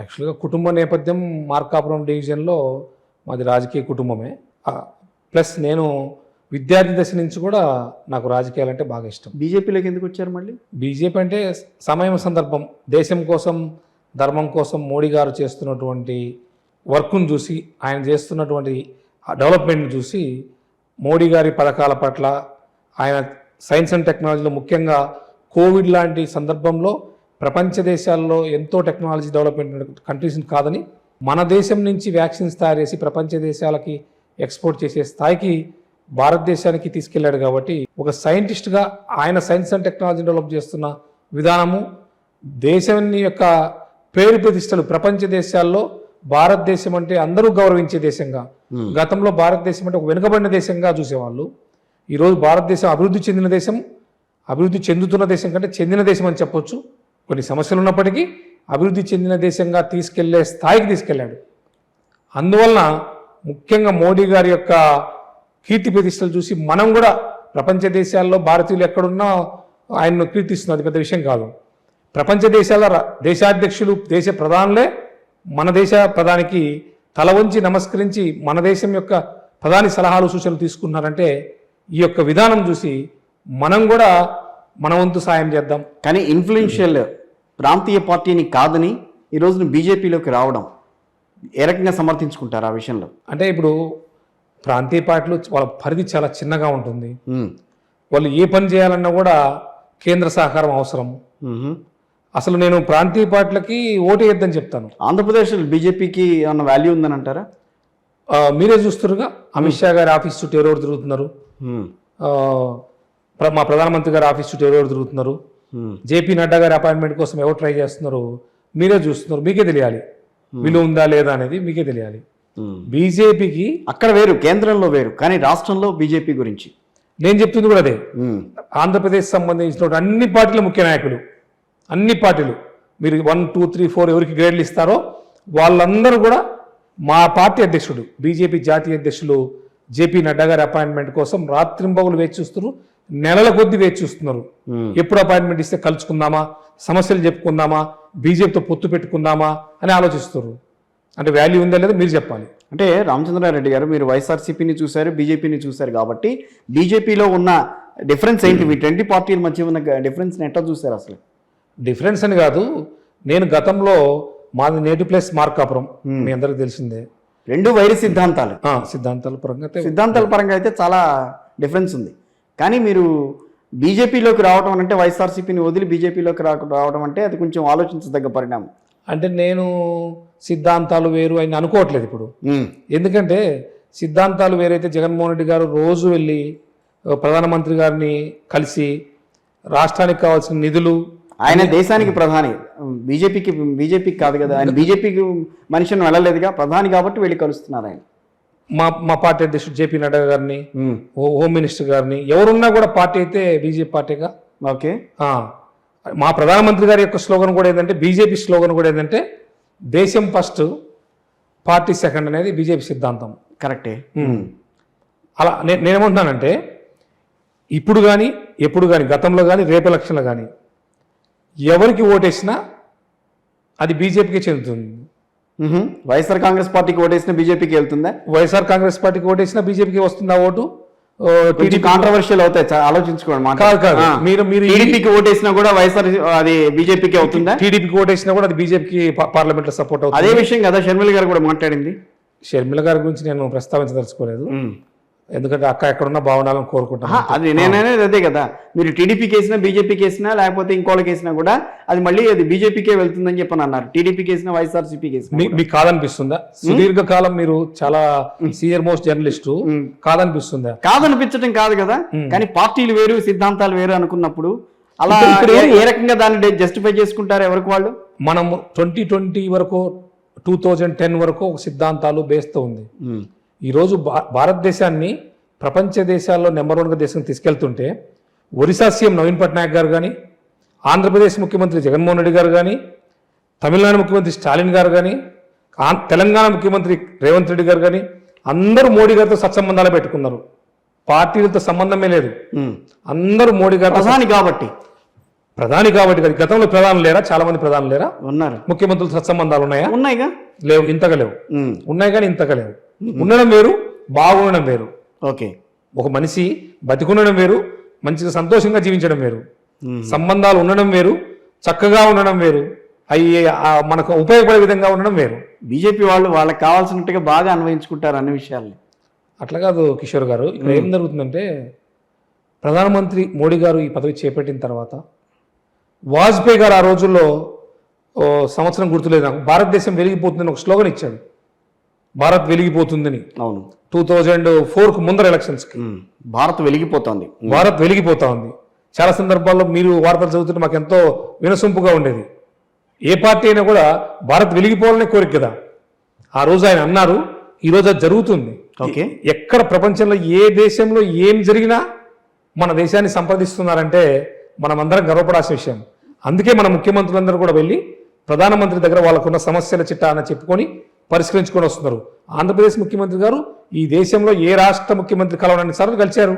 యాక్చువల్గా కుటుంబ నేపథ్యం మార్కాపురం డివిజన్లో మాది రాజకీయ కుటుంబమే. ప్లస్ నేను విద్యార్థి దశ నుంచి కూడా నాకు రాజకీయాలు అంటే బాగా ఇష్టం. బీజేపీలోకి ఎందుకు వచ్చారు మళ్ళీ? బీజేపీ అంటే సమయం సందర్భం, దేశం కోసం ధర్మం కోసం మోడీ గారు చేస్తున్నటువంటి వర్క్ను చూసి, ఆయన చేస్తున్నటువంటి డెవలప్మెంట్ని చూసి, మోడీ గారి పథకాల పట్ల, ఆయన సైన్స్ అండ్ టెక్నాలజీలో ముఖ్యంగా కోవిడ్ లాంటి సందర్భంలో ప్రపంచ దేశాల్లో ఎంతో టెక్నాలజీ డెవలప్మెంట్ కంట్రీస్ కాదని మన దేశం నుంచి వ్యాక్సిన్స్ తయారు చేసి ప్రపంచ దేశాలకి ఎక్స్పోర్ట్ చేసే స్థాయికి భారతదేశానికి తీసుకెళ్లాడు. కాబట్టి ఒక సైంటిస్ట్గా ఆయన సైన్స్ అండ్ టెక్నాలజీ డెవలప్ చేస్తున్న విధానము, దేశాన్ని యొక్క పేరు ప్రతిష్టలు ప్రపంచ దేశాల్లో భారతదేశం అంటే అందరూ గౌరవించే దేశంగా, గతంలో భారతదేశం అంటే ఒక వెనుకబడిన దేశంగా చూసేవాళ్ళు. ఈరోజు భారతదేశం అభివృద్ధి చెందిన దేశం, అభివృద్ధి చెందుతున్న దేశం కంటే చెందిన దేశం అని చెప్పొచ్చు. కొన్ని సమస్యలు ఉన్నప్పటికీ అభివృద్ధి చెందిన దేశంగా తీసుకెళ్లే స్థాయికి తీసుకెళ్లాడు. అందువలన ముఖ్యంగా మోడీ గారి యొక్క కీర్తి ప్రతిష్టలు చూసి మనం కూడా ప్రపంచ దేశాల్లో భారతీయులు ఎక్కడున్నా ఆయన్ను కీర్తిస్తున్నారు. అది పెద్ద విషయం కాదు. ప్రపంచ దేశాల దేశాధ్యక్షులు, దేశ ప్రధానులే మన దేశ ప్రధానికి తల వంచి నమస్కరించి మన దేశం యొక్క ప్రధాని సలహాలు సూచనలు తీసుకున్నారంటే ఈ యొక్క విధానం చూసి మనం కూడా మన వంతు సాయం చేద్దాం. కానీ ఇన్ఫ్లుయెన్షియల్ ప్రాంతీయ పార్టీని కాదని ఈ రోజున బీజేపీలోకి రావడం ఏ రకంగా సమర్థించుకుంటారు ఆ విషయంలో? అంటే ఇప్పుడు ప్రాంతీయ పార్టీలు వాళ్ళ పరిధి చాలా చిన్నగా ఉంటుంది. వాళ్ళు ఏ పని చేయాలన్నా కూడా కేంద్ర సహకారం అవసరం. అసలు నేను ప్రాంతీయ పార్టీలకి ఓటు వేద్దని చెప్తాను. ఆంధ్రప్రదేశ్ బీజేపీకి ఏమన్నా వాల్యూ ఉందని అంటారా? మీరే చూస్తురుగా, అమిత్ షా గారి ఆఫీస్ చుట్టూ ఎవరెవరు తిరుగుతున్నారు, మా ప్రధానమంత్రి గారి ఆఫీస్ చుట్టూ ఎవరెవరు తిరుగుతున్నారు, జేపీ నడ్డా గారి అపాయింట్మెంట్ కోసం ఎవరు ట్రై చేస్తున్నారు, మీరే చూస్తున్నారు. మీకే తెలియాలి విలువ ఉందా లేదా అనేది, మీకే తెలియాలి. బీజేపీకి అక్కడ వేరు, కేంద్రంలో వేరు, కానీ రాష్ట్రంలో బీజేపీ గురించి నేను చెప్తుంది కూడా అదే. ఆంధ్రప్రదేశ్ సంబంధించిన అన్ని పార్టీల ముఖ్య నాయకులు, అన్ని పార్టీలు మీరు 1, 2, 3, 4 ఎవరికి గ్రేడ్లు ఇస్తారో వాళ్ళందరూ కూడా మా పార్టీ అధ్యక్షుడు, బీజేపీ జాతీయ అధ్యక్షులు జేపీ నడ్డా గారి అపాయింట్మెంట్ కోసం రాత్రింబగులు వేచి చూస్తున్నారు, నెలల కొద్దీ వేచి చూస్తున్నారు. ఎప్పుడు అపాయింట్మెంట్ ఇస్తే కలుసుకుందామా, సమస్యలు చెప్పుకుందామా, బీజేపీతో పొత్తు పెట్టుకుందామా అని ఆలోచిస్తున్నారు. అంటే వాల్యూ ఉందా లేదా మీరు చెప్పాలి. అంటే రామచంద్రారెడ్డి గారు, మీరు వైఎస్ఆర్సీపీని చూశారు, బీజేపీని చూశారు కాబట్టి బీజేపీలో ఉన్న డిఫరెన్స్ ఏంటి? మీ 20 పార్టీల మధ్య ఉన్న డిఫరెన్స్ని ఎట్లా చూశారు? అసలు డిఫరెన్స్ అని కాదు, నేను గతంలో మాది నేటివ్ ప్లేస్ మార్కాపురం, మీ అందరికి తెలిసిందే. రెండు వైరి సిద్ధాంతాలు, సిద్ధాంతాల పరంగా అయితే చాలా డిఫరెన్స్ ఉంది. కానీ మీరు బీజేపీలోకి రావడం అంటే, వైఎస్ఆర్సీపీని వదిలి బీజేపీలోకి రావడం అంటే అది కొంచెం ఆలోచించదగ్గ పరిణామం. అంటే నేను సిద్ధాంతాలు వేరు అని అనుకోవట్లేదు ఇప్పుడు. ఎందుకంటే సిద్ధాంతాలు వేరైతే జగన్మోహన్ రెడ్డి గారు రోజు వెళ్ళి ప్రధానమంత్రి గారిని కలిసి రాష్ట్రానికి కావాల్సిన నిధులు, ఆయన దేశానికి ప్రధాని, బీజేపీకి కాదు కదా, ఆయన బీజేపీకి మనిషిని వెళ్ళలేదుగా, ప్రధాని కాబట్టి వెళ్ళి కలుస్తున్నారు ఆయన. మా పార్టీ అధ్యక్షుడు జేపీ నడ్డా గారిని, హోమ్ మినిస్టర్ గారిని, ఎవరున్నా కూడా పార్టీ అయితే బీజేపీ పార్టీగా. ఓకే, మా ప్రధానమంత్రి గారి యొక్క స్లోగన్ కూడా ఏంటంటే, బీజేపీ స్లోగన్ కూడా ఏంటంటే దేశం ఫస్ట్ పార్టీ సెకండ్ అనేది బీజేపీ సిద్ధాంతం. కరెక్టే. అలా నేనేమంటున్నానంటే, ఇప్పుడు కానీ ఎప్పుడు కానీ, గతంలో కానీ రేపు ఎలక్షన్లో కానీ ఎవరికి ఓటేసినా అది బీజేపీకి చెందుతుంది. వైఎస్ఆర్ కాంగ్రెస్ పార్టీకి ఓటేసినా బీజేపీకి వెళ్తుందా? వైఎస్ఆర్ కాంగ్రెస్ పార్టీకి ఓటేసినా బీజేపీకి వస్తుందా ఓటు? కాంట్రవర్షియల్ అవుతాయి, ఆలోచించుకోండి. కాదు, మీరు టీడీపీకి ఓటేసినా కూడా వైఎస్ఆర్ అది బీజేపీకి అవుతుందా? టీడీపీకి ఓటేసినా కూడా అది బీజేపీకి పార్లమెంట్ లో సపోర్ట్ అవుతుంది. అదే విషయం కదా షర్మిల గారు కూడా మాట్లాడింది. షర్మిల గారి గురించి నేను ప్రస్తావించదలుచుకోలేదు, ఎందుకంటే అక్క ఎక్కడున్నా బాగుండాలని కోరుకుంటాను. అది నేననేది అదే కదా, మీరు టీడీపీకి వేసినా, బీజేపీకి వేసినా, లేకపోతే ఇంకోళ్ళకి వేసినా కూడా అది మళ్ళీ అది బీజేపీకే వెళ్తుందని చెప్పని అన్నారు. టీడీపీకి వేసినా, వైఎస్ఆర్సీపీకి వేసినా మీకు కాదనిపిస్తుందా? సుదీర్ఘకాలం మీరు చాలా సీనియర్ మోస్ట్ జర్నలిస్టు, కాదనిపిస్తుందా? కాదనిపించడం కాదు కదా, కానీ పార్టీలు వేరు, సిద్ధాంతాలు వేరు అనుకున్నప్పుడు అలా ఏ రకంగా దాన్ని జస్టిఫై చేసుకుంటారు ఎవరికి వాళ్ళు? మనం 2020 వరకు 2010 వరకు ఒక సిద్ధాంతాలు బేస్తో ఉంది. ఈరోజు భారతదేశాన్ని ప్రపంచ దేశాల్లో నెంబర్ 1గా దేశం తీసుకెళ్తుంటే ఒరిస్సా సీఎం నవీన్ పట్నాయక్ గారు కానీ, ఆంధ్రప్రదేశ్ ముఖ్యమంత్రి జగన్మోహన్ రెడ్డి గారు కానీ, తమిళనాడు ముఖ్యమంత్రి స్టాలిన్ గారు కానీ, తెలంగాణ ముఖ్యమంత్రి రేవంత్ రెడ్డి గారు కానీ అందరూ మోడీ గారితో సత్సంబంధాలు పెట్టుకున్నారు. పార్టీలతో సంబంధమే లేదు, అందరూ మోడీ గారు ప్రధాని కాబట్టి. ప్రధాని కాబట్టి కదా, గతంలో ప్రధానులు లేరా? చాలా మంది ప్రధానులు లేరా? ఉన్నారు, ముఖ్యమంత్రులు సత్సంబంధాలు ఉన్నాయా? ఉన్నాయిగా. లేవు, ఇంతగా లేవు. ఉమ్, ఉన్నాయి కానీ ఇంతగా లేవు. ఉండడం వేరు, బాగుండడం వేరు. ఓకే. ఒక మనిషి బతికుండడం వేరు, మంచిగా సంతోషంగా జీవించడం వేరు. సంబంధాలు ఉండడం వేరు, చక్కగా ఉండడం వేరు, అవి మనకు ఉపయోగపడే విధంగా ఉండడం వేరు. బీజేపీ వాళ్ళు వాళ్ళకి కావాల్సినట్టుగా బాగా అన్వయించుకుంటారు అన్ని విషయాల్ని. అట్లా కాదు కిషోర్ గారు. ఇక్కడ ఏం జరుగుతుందంటే, ప్రధానమంత్రి మోడీ గారు ఈ పదవి చేపట్టిన తర్వాత వాజ్పేయి గారు ఆ రోజుల్లో సంవత్సరం గుర్తులేదు నాకు, భారతదేశం వెలిగిపోతుందని ఒక స్లోగన్ ఇచ్చాడు. భారత్ వెలిగిపోతుందని. అవును, 2004కు ముందర ఎలక్షన్స్కి భారత్ వెలిగిపోతుంది. భారత్ వెలిగిపోతా ఉంది. చాలా సందర్భాల్లో మీరు వార్తలు చదువుతుంటే మాకు ఎంతో వినసొంపుగా ఉండేది. ఏ పార్టీ అయినా కూడా భారత్ వెలిగిపోవాలనే కోరిక కదా. ఆ రోజు ఆయన అన్నారు, ఈరోజు అది జరుగుతుంది. ఓకే. ఎక్కడ ప్రపంచంలో ఏ దేశంలో ఏం జరిగినా మన దేశాన్ని సంప్రదిస్తున్నారంటే మనమందరం గర్వపడాల్సిన విషయం. అందుకే మన ముఖ్యమంత్రులందరూ కూడా వెళ్ళి ప్రధానమంత్రి దగ్గర వాళ్ళకున్న సమస్యల చిట్టా అని చెప్పుకొని పరిష్కరించుకొని వస్తున్నారు. ఆంధ్రప్రదేశ్ ముఖ్యమంత్రి గారు ఈ దేశంలో ఏ రాష్ట్ర ముఖ్యమంత్రి కలవడానికి సార్లు కలిశారు.